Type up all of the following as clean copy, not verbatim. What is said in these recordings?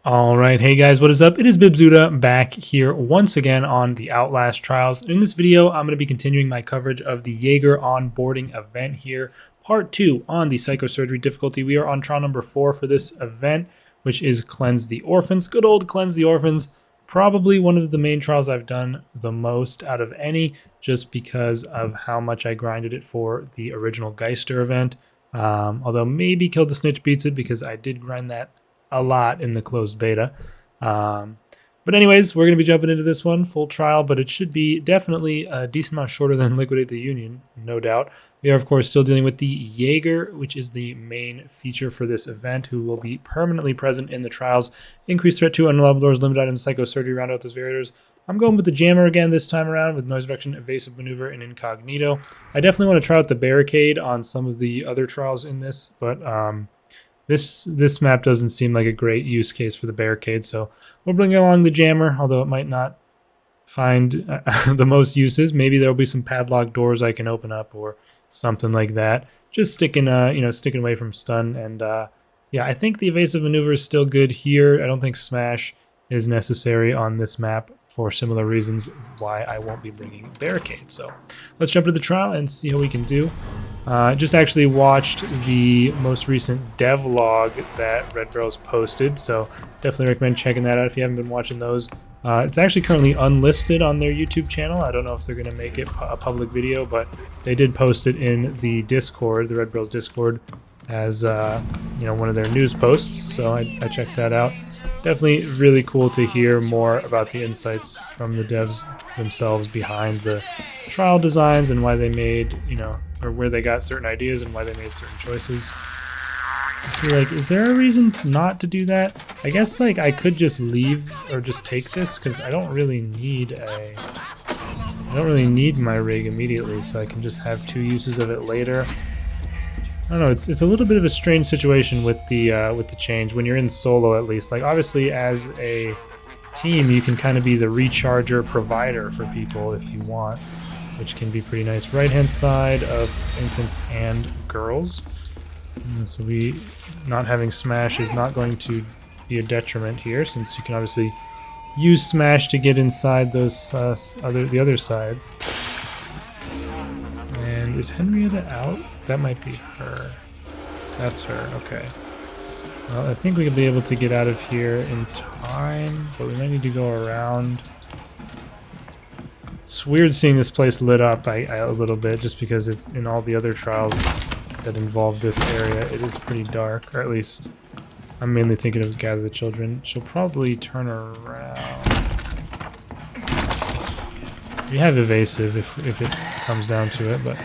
All right, hey guys, what is up? It is Bibzuda back here once again on the Outlast trials. In this video, I'm going to be continuing my coverage of the Jaeger onboarding event here, part 2 on the psychosurgery difficulty. We are on trial number 4 for this event, which is Cleanse the Orphans. Good old Cleanse the Orphans. Probably one of the main trials I've done the most out of any, just because of how much I grinded it for the original Geister event. Although maybe Kill the Snitch beats it because I did grind that a lot in the closed beta. But anyways, we're going to be jumping into this one, full trial, but it should be definitely a decent amount shorter than Liquidate the Union, no doubt. We are, of course, still dealing with the Jaeger, which is the main feature for this event, who will be permanently present in the trials. Increased threat to unreliable doors, limited items, psychosurgery, round out those variators. I'm going with the Jammer again this time around with noise reduction, evasive maneuver, and incognito. I definitely want to try out the barricade on some of the other trials in this, but this map doesn't seem like a great use case for the barricade, so we'll bring along the Jammer, although it might not find the most uses. Maybe there'll be some padlock doors I can open up or something like that. Just sticking away from stun, and yeah, I think the evasive maneuver is still good here. I don't think smash is necessary on this map for similar reasons why I won't be bringing barricade. So let's jump into the trial and see how we can do. Just actually watched the most recent devlog that Red Barrel's posted, so definitely recommend checking that out if you haven't been watching those. It's actually currently unlisted on their YouTube channel. I don't know if they're going to make it a public video, but they did post it in the Discord, the Red Barrel's Discord, as one of their news posts, so I checked that out. Definitely really cool to hear more about the insights from the devs themselves behind the trial designs and why they made, or where they got certain ideas and why they made certain choices. See, is there a reason not to do that? I guess, I could just leave or just take this, because I don't really need my rig immediately, so I can just have 2 uses of it later. I don't know, it's a little bit of a strange situation with the change, when you're in solo at least. Obviously as a team, you can kind of be the recharger provider for people if you want, which can be pretty nice. Right-hand side of infants and girls. So not having smash is not going to be a detriment here, since you can obviously use smash to get inside those the other side. And is Henrietta out? That might be her. That's her, okay. Well, I think we could be able to get out of here in time, but we might need to go around. It's weird seeing this place lit up a little bit, just because in all the other trials that involve this area, it is pretty dark, or at least I'm mainly thinking of Gather the Children. She'll probably turn around. We have evasive if it comes down to it, but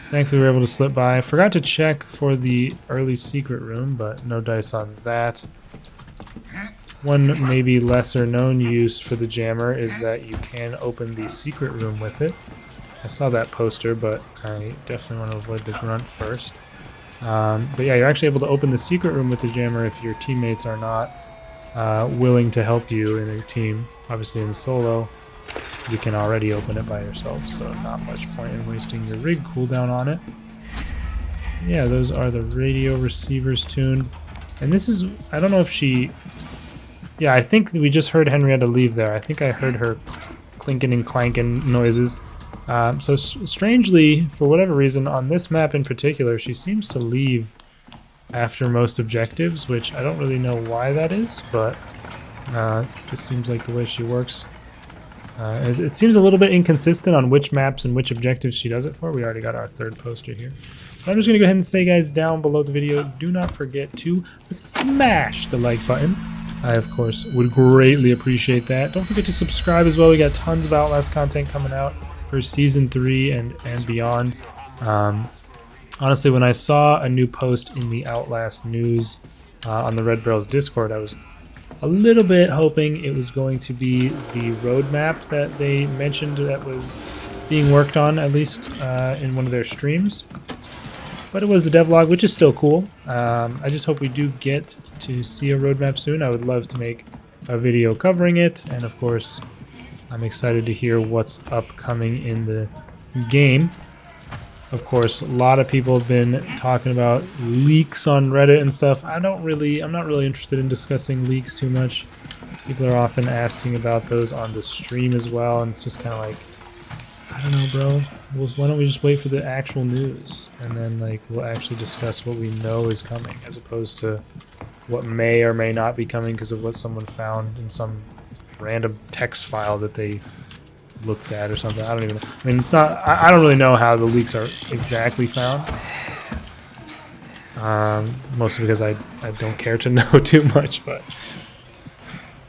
thankfully we were able to slip by. I forgot to check for the early secret room, but no dice on that. One maybe lesser known use for the Jammer is that you can open the secret room with it. I saw that poster, but I definitely want to avoid the grunt first. But yeah, you're actually able to open the secret room with the Jammer if your teammates are not willing to help you in a team. Obviously in solo, you can already open it by yourself, so not much point in wasting your rig cooldown on it. Yeah, those are the radio receivers tuned. And this is, I don't know if she... Yeah, I think we just heard Henrietta leave there. I think I heard her clinking and clanking noises. So strangely, for whatever reason, on this map in particular, she seems to leave after most objectives, which I don't really know why that is, but it just seems like the way she works. It seems a little bit inconsistent on which maps and which objectives she does it for. We already got our 3rd poster here. But I'm just going to go ahead and say, guys, down below the video, do not forget to smash the like button. I, of course, would greatly appreciate that. Don't forget to subscribe as well. We got tons of Outlast content coming out for Season 3 and beyond. Honestly, when I saw a new post in the Outlast news on the Red Barrel's Discord, I was a little bit hoping it was going to be the roadmap that they mentioned that was being worked on, at least in one of their streams. But it was the devlog, which is still cool. I just hope we do get to see a roadmap soon. I would love to make a video covering it, and of course, I'm excited to hear what's upcoming in the game. Of course, a lot of people have been talking about leaks on Reddit and stuff. I'm not really interested in discussing leaks too much. People are often asking about those on the stream as well, and it's just kind of like, I don't know, bro. Why don't we just wait for the actual news, and then like we'll actually discuss what we know is coming, as opposed to what may or may not be coming because of what someone found in some random text file that they looked at or something. I don't even know. I mean, it's not. I don't really know how the leaks are exactly found. Mostly because I don't care to know too much, but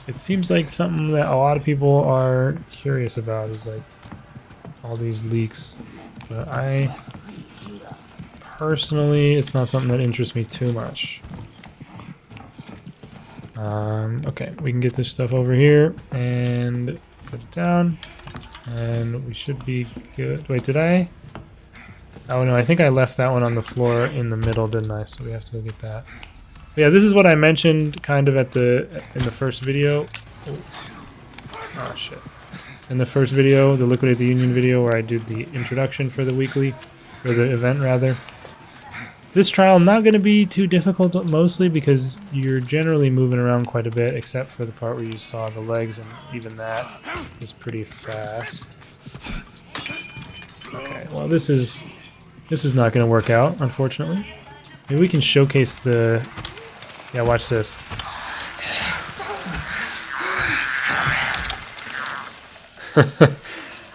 it seems like something that a lot of people are curious about is like all these leaks. But I personally, it's not something that interests me too much. Okay, we can get this stuff over here and put it down, and we should be good. Wait, did I? Oh no, I think I left that one on the floor in the middle, didn't I? So we have to go get that. But yeah, this is what I mentioned kind of in the first video. Oh shit. In the first video, the Liquidate the Union video, where I did the introduction for the weekly, or the event rather. This trial not going to be too difficult, mostly because you're generally moving around quite a bit, except for the part where you saw the legs, and even that is pretty fast. Okay, well this is not going to work out, unfortunately. Maybe we can showcase the... Yeah, watch this.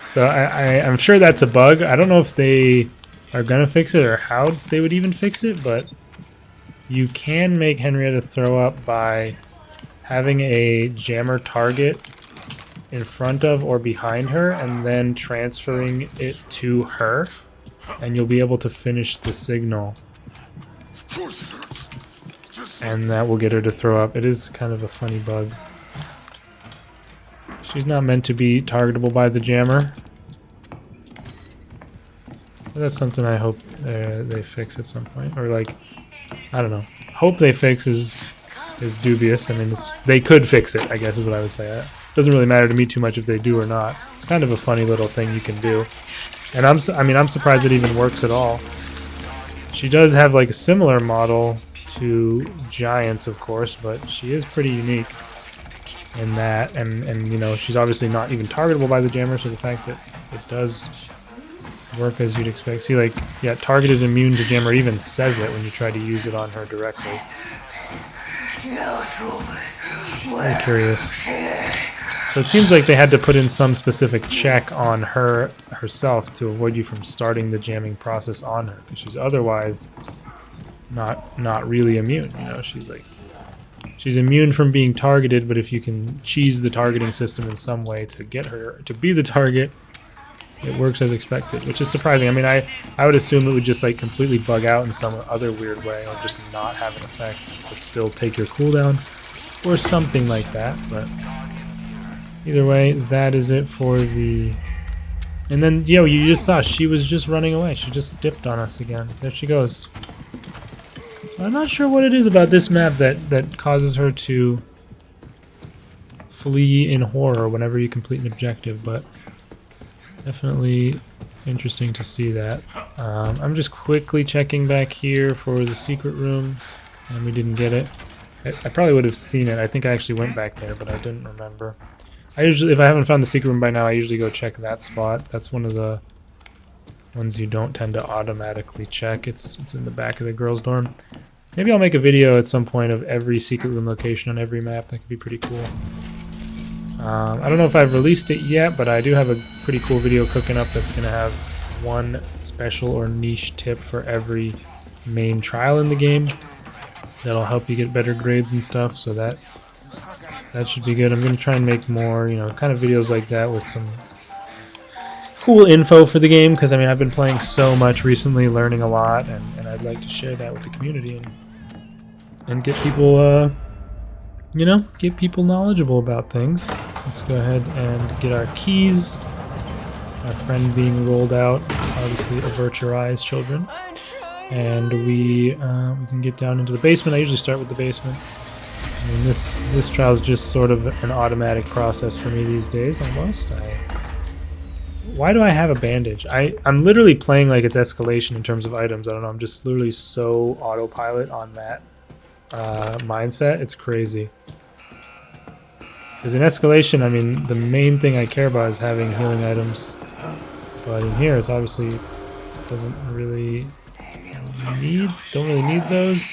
So I'm sure that's a bug. I don't know if they are gonna fix it or how they would even fix it, but you can make Henrietta throw up by having a jammer target in front of or behind her and then transferring it to her, and you'll be able to finish the signal, and that will get her to throw up. It is kind of a funny bug. She's not meant to be targetable by the jammer. But that's something I hope they fix at some point. Or like, I don't know. Hope they fix is dubious. I mean, they could fix it, I guess is what I would say. It doesn't really matter to me too much if they do or not. It's kind of a funny little thing you can do. And I'm surprised it even works at all. She does have like a similar model to Giants, of course, but she is pretty unique in that, and you know, she's obviously not even targetable by the jammer, so the fact that it does work as you'd expect. See, like, yeah, target is immune to jammer, even says it when you try to use it on her directly. I'm curious. So it seems like they had to put in some specific check on her herself to avoid you from starting the jamming process on her, because she's otherwise not really immune. You know, she's immune from being targeted, but if you can cheese the targeting system in some way to get her to be the target, it works as expected, which is surprising. I mean, I would assume it would just like completely bug out in some other weird way, or just not have an effect, but still take your cooldown, or something like that. But either way, that is it for the... And then, yo, you just saw she was just running away. She just dipped on us again. There she goes. So I'm not sure what it is about this map that causes her to flee in horror whenever you complete an objective, but definitely interesting to see that. I'm just quickly checking back here for the secret room, and we didn't get it. I probably would have seen it. I think I actually went back there, but I didn't remember. I usually, if I haven't found the secret room by now, I usually go check that spot. That's one of the ones you don't tend to automatically check. It's in the back of the girls' dorm. Maybe I'll make a video at some point of every secret room location on every map. That could be pretty cool. I don't know if I've released it yet, but I do have a pretty cool video cooking up that's going to have one special or niche tip for every main trial in the game. That'll help you get better grades and stuff, so that should be good. I'm going to try and make more, you know, kind of videos like that with some cool info for the game, because I mean, I've been playing so much recently, learning a lot, and I'd like to share that with the community and get people, you know, get people knowledgeable about things. Let's go ahead and get our keys. Our friend being rolled out, obviously avert your eyes, children. And we can get down into the basement. I usually start with the basement. I mean, this trial is just sort of an automatic process for me these days, almost. Why do I have a bandage? I'm literally playing like it's escalation in terms of items. I don't know. I'm just literally so autopilot on that mindset. It's crazy. Because in escalation, I mean, the main thing I care about is having healing items. But in here, it's obviously doesn't really don't really need those.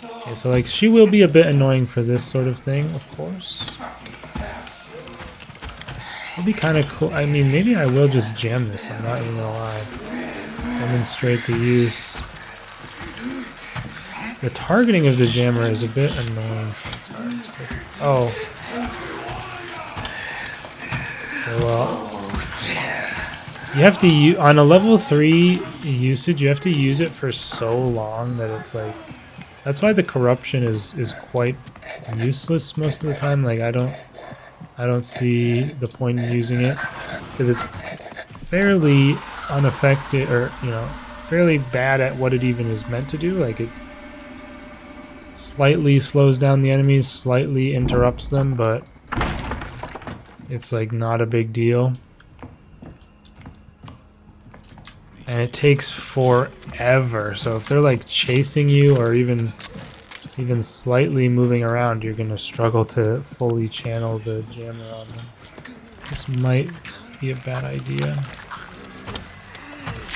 Okay, so like she will be a bit annoying for this sort of thing, of course. It'll be kind of cool. I mean, maybe I will just jam this. I'm not even gonna lie. Demonstrate the use. The targeting of the jammer is a bit annoying sometimes. Like, oh. Okay, well. You have to use, on a level 3 usage, you have to use it for so long that it's like, that's why the corruption is quite useless most of the time. Like I don't see the point in using it because it's fairly unaffected, or you know, fairly bad at what it even is meant to do. Like it slightly slows down the enemies, slightly interrupts them, but it's like not a big deal. And it takes forever. So if they're like chasing you or even slightly moving around, you're gonna struggle to fully channel the jammer on them. This might be a bad idea.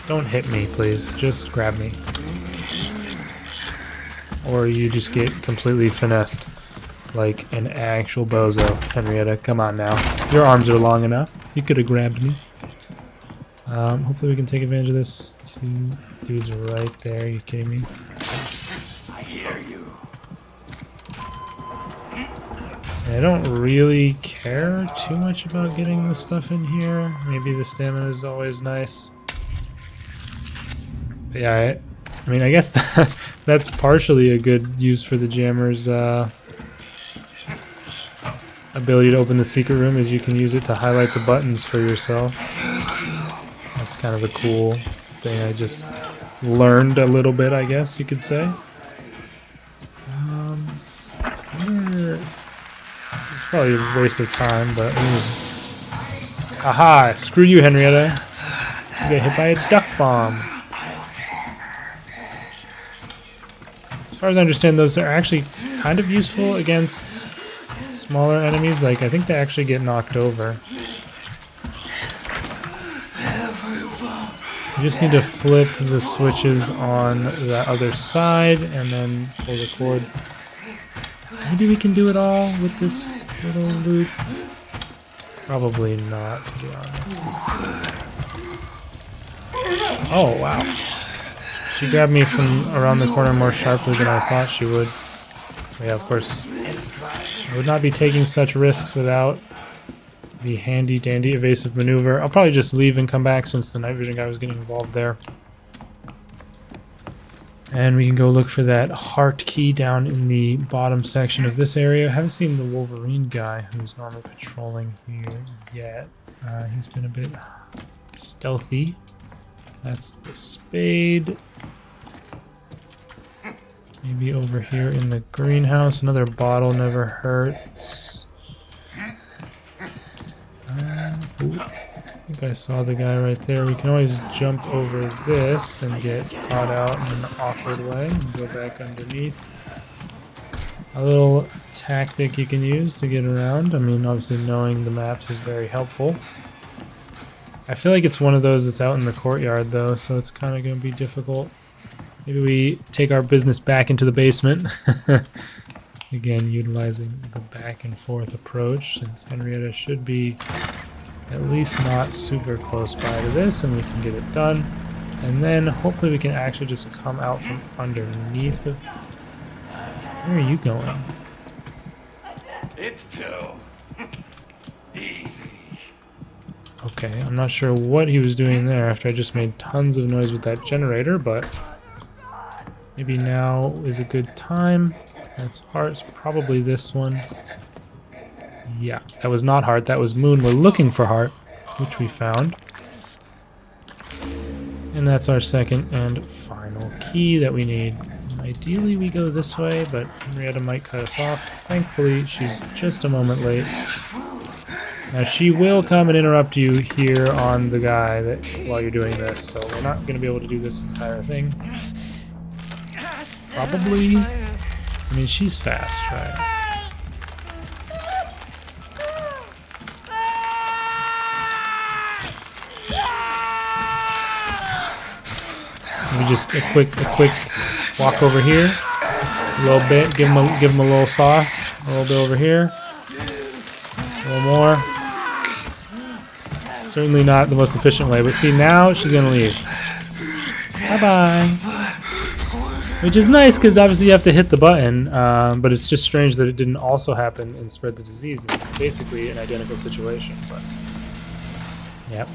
Don't hit me, please. Just grab me. Or you just get completely finessed like an actual bozo. Henrietta, come on now. Your arms are long enough. You could have grabbed me. Hopefully we can take advantage of this. 2 dudes right there. Are you kidding me? I hear you. I don't really care too much about getting the stuff in here. Maybe the stamina is always nice. But yeah, I mean, I guess that's partially a good use for the jammer's ability to open the secret room, is you can use it to highlight the buttons for yourself. That's kind of a cool thing I just learned a little bit, I guess you could say. It's probably a waste of time, but... Aha! Screw you, Henrietta. You get hit by a duck bomb. As far as I understand, those are actually kind of useful against smaller enemies. Like, I think they actually get knocked over. You just need to flip the switches on the other side and then pull the cord. Maybe we can do it all with this little loop. Probably not, to be honest. Oh, wow. She grabbed me from around the corner more sharply than I thought she would. But yeah, of course, I would not be taking such risks without the handy dandy evasive maneuver. I'll probably just leave and come back since the night vision guy was getting involved there. And we can go look for that heart key down in the bottom section of this area. I haven't seen the Wolverine guy who's normally patrolling here yet. He's been a bit stealthy. That's the spade. Maybe over here in the greenhouse. Another bottle never hurts. Ooh, I think I saw the guy right there. We can always jump over this and get caught out in an awkward way and go back underneath. A little tactic you can use to get around. I mean, obviously knowing the maps is very helpful. I feel like it's one of those that's out in the courtyard though, so it's kind of going to be difficult. Maybe we take our business back into the basement. Again, utilizing the back and forth approach, since Henrietta should be at least not super close by to this, and we can get it done. And then hopefully we can actually just come out from underneath the... Where are you going? It's too easy. Okay, I'm not sure what he was doing there after I just made tons of noise with that generator, but maybe now is a good time. That's Heart's probably this one. Yeah, that was not Heart, that was Moon. We're looking for Heart, which we found. And that's our second and final key that we need. Ideally we go this way, but Henrietta might cut us off. Thankfully, she's just a moment late. Now she will come and interrupt you here on the guy that while you're doing this, so we're not going to be able to do this entire thing. Probably. I mean, she's fast, right? Maybe just a quick walk over here, a little bit. Give him a little sauce, a little bit over here, a little more. Certainly not the most efficient way, but see now she's gonna leave. Bye bye. Which is nice because obviously you have to hit the button, but it's just strange that it didn't also happen and spread the disease. It's basically an identical situation, but yep.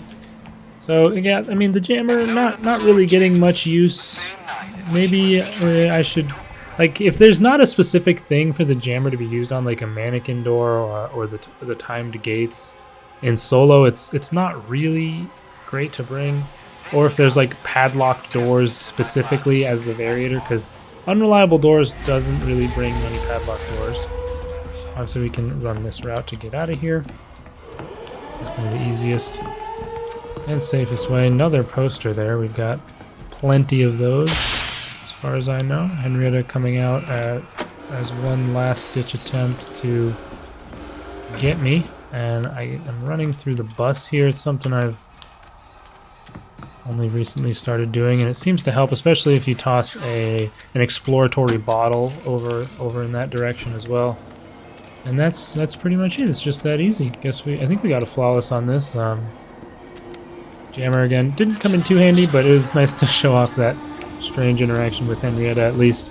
So again, I mean the jammer not really getting much use. Maybe I should, like, if there's not a specific thing for the jammer to be used on, like a mannequin door or the timed gates in solo, it's not really great to bring. Or if there's like padlocked doors specifically as the variator, because unreliable doors doesn't really bring many padlocked doors. Obviously we can run this route to get out of here. Definitely the easiest and safest way. Another poster there. We've got plenty of those as far as I know. Henrietta coming out as one last ditch attempt to get me. And I am running through the bus here. It's something I've only recently started doing, and it seems to help, especially if you toss an exploratory bottle over in that direction as well. And that's pretty much it. It's just that easy. I think we got a flawless on this. Jammer again didn't come in too handy, but it was nice to show off that strange interaction with Henrietta at least.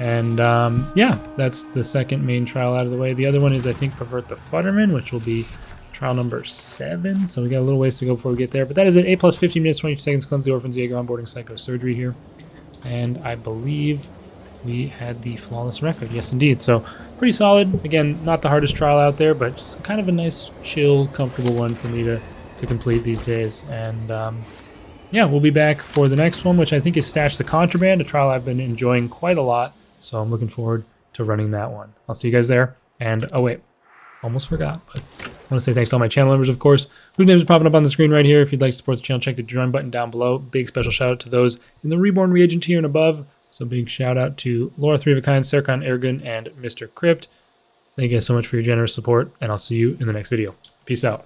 And yeah, that's the second main trial out of the way. The other one is, I think, Pervert the Futterman, which will be trial number 7. So we got a little ways to go before we get there. But that is it. A plus 15 minutes, 22 seconds, cleanse the Orphans, Jaeger, onboarding, psychosurgery here. And I believe we had the flawless record. Yes, indeed. So pretty solid. Again, not the hardest trial out there, but just kind of a nice, chill, comfortable one for me to complete these days. And yeah, we'll be back for the next one, which I think is Stash the Contraband, a trial I've been enjoying quite a lot. So I'm looking forward to running that one. I'll see you guys there. And oh wait, almost forgot, but I want to say thanks to all my channel members, of course, whose names are popping up on the screen right here. If you'd like to support the channel, check the join button down below. Big special shout out to those in the Reborn Reagent tier and above. So big shout out to Laura 3 of a Kind, Serkan Ergun, and Mr. Crypt. Thank you guys so much for your generous support, and I'll see you in the next video. Peace out.